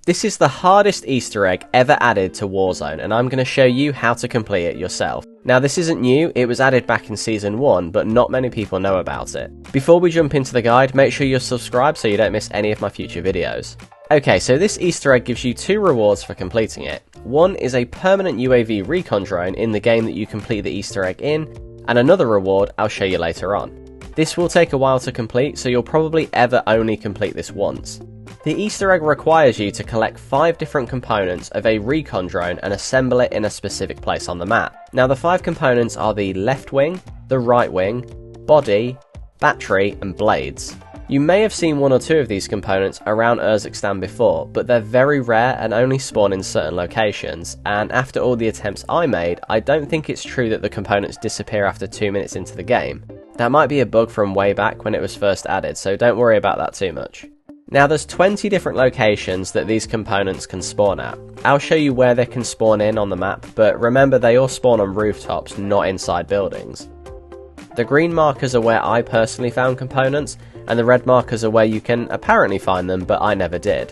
This is the hardest Easter egg ever added to Warzone, and I'm going to show you how to complete it yourself. Now this isn't new, it was added back in Season 1, but not many people know about it. Before we jump into the guide, make sure you're subscribed so you don't miss any of my future videos. Okay, so this Easter egg gives you 2 rewards for completing it. One is a permanent UAV recon drone in the game that you complete the Easter egg in, and another reward I'll show you later on. This will take a while to complete, so you'll probably ever only complete this once. The Easter egg requires you to collect 5 different components of a recon drone and assemble it in a specific place on the map. Now the 5 components are the left wing, the right wing, body, battery and blades. You may have seen 1 or 2 of these components around Urzikstan before, but they're very rare and only spawn in certain locations, and after all the attempts I made, I don't think it's true that the components disappear after 2 minutes into the game. That might be a bug from way back when it was first added, so don't worry about that too much. Now there's 20 different locations that these components can spawn at. I'll show you where they can spawn in on the map, but remember they all spawn on rooftops, not inside buildings. The green markers are where I personally found components, and the red markers are where you can apparently find them, but I never did.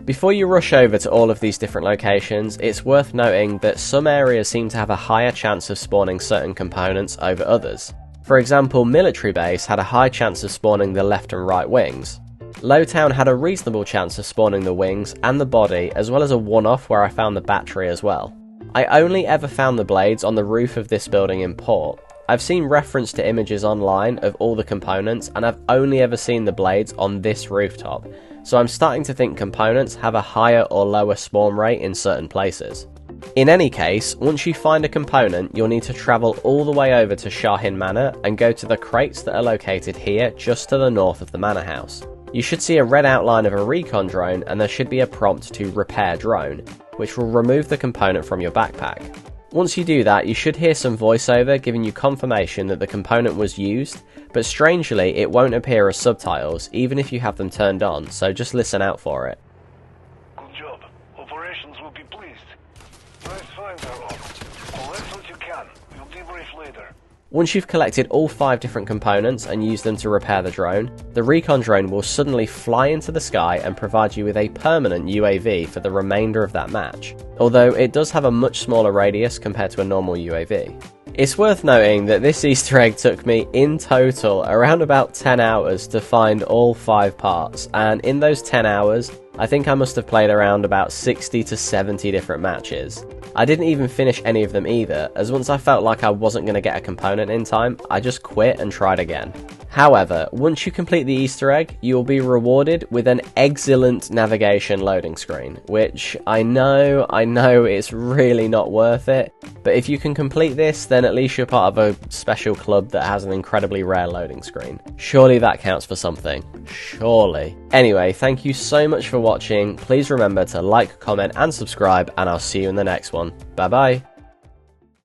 Before you rush over to all of these different locations, it's worth noting that some areas seem to have a higher chance of spawning certain components over others. For example, Military Base had a high chance of spawning the left and right wings. Lowtown had a reasonable chance of spawning the wings and the body, as well as a one-off where I found the battery as well. I only ever found the blades on the roof of this building in Port. I've seen reference to images online of all the components, and I've only ever seen the blades on this rooftop, so I'm starting to think components have a higher or lower spawn rate in certain places. In any case, once you find a component, you'll need to travel all the way over to Shahin Manor and go to the crates that are located here just to the north of the manor house. You should see a red outline of a recon drone, and there should be a prompt to repair drone, which will remove the component from your backpack. Once you do that, you should hear some voiceover giving you confirmation that the component was used, but strangely it won't appear as subtitles even if you have them turned on, so just listen out for it. Good job. Operations will be pleased. Nice find there, Rob. Collect what you can. We'll debrief later. Once you've collected all 5 different components and used them to repair the drone, the recon drone will suddenly fly into the sky and provide you with a permanent UAV for the remainder of that match, although it does have a much smaller radius compared to a normal UAV. It's worth noting that this Easter egg took me in total around about 10 hours to find all 5 parts, and in those 10 hours, I think I must have played around about 60 to 70 different matches. I didn't even finish any of them either, as once I felt like I wasn't going to get a component in time, I just quit and tried again. However, once you complete the Easter egg, you will be rewarded with an eggs-illant navigation loading screen, which I know it's really not worth it, but if you can complete this, then at least you're part of a special club that has an incredibly rare loading screen. Surely that counts for something. Surely. Anyway, thank you so much for watching. Please remember to like, comment and subscribe, and I'll see you in the next one. Bye bye.